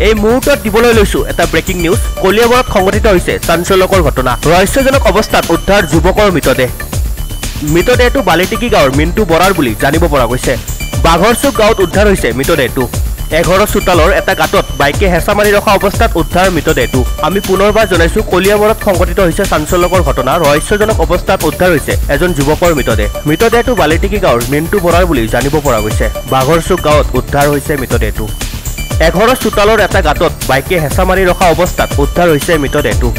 এই মুহূৰ্তত দিবলৈ লৈছো এটা ব্ৰেকিং নিউজ। কলিয়াবৰত সংঘটিত হৈছে চাঞ্চল্যকৰ ঘটনা। ৰহস্যজনক অৱস্থাত উদ্ধাৰ যুৱকৰ মৃতদেহ। মৃতদেহটো বালিটিকি গাঁৱৰ মিণ্টু বৰাৰ বুলি জানিব পৰা গৈছে। বাঘৰচুক গাঁৱত উদ্ধাৰ হৈছে মৃতদেহটো। এঘৰৰ চোতালৰ এটা গাঁতত বাইকে হেঁচা মাৰি ৰখা অৱস্থাত উদ্ধাৰ মৃতদেহটো। আমি পুনৰবাৰ জনাইছো কলিয়াবৰত সংঘটিত হৈছে চাঞ্চল্যকৰ ঘটনা। ৰহস্যজনক অৱস্থাত উদ্ধাৰ হৈছে এজন যুৱকৰ মৃতদেহ। মৃতদেহটো বালিটিকি গাঁৱৰ মিণ্টু বৰাৰ বুলি জানিব পৰা গৈছে। বাঘৰচুক গাঁৱত উদ্ধাৰ হৈছে মৃতদেহটো। এঘৰৰ চোতালৰ এটা গাঁতত বাইকে হেঁচা মাৰি ৰখা অৱস্থাত উদ্ধাৰ হৈছে মৃতদেহটো।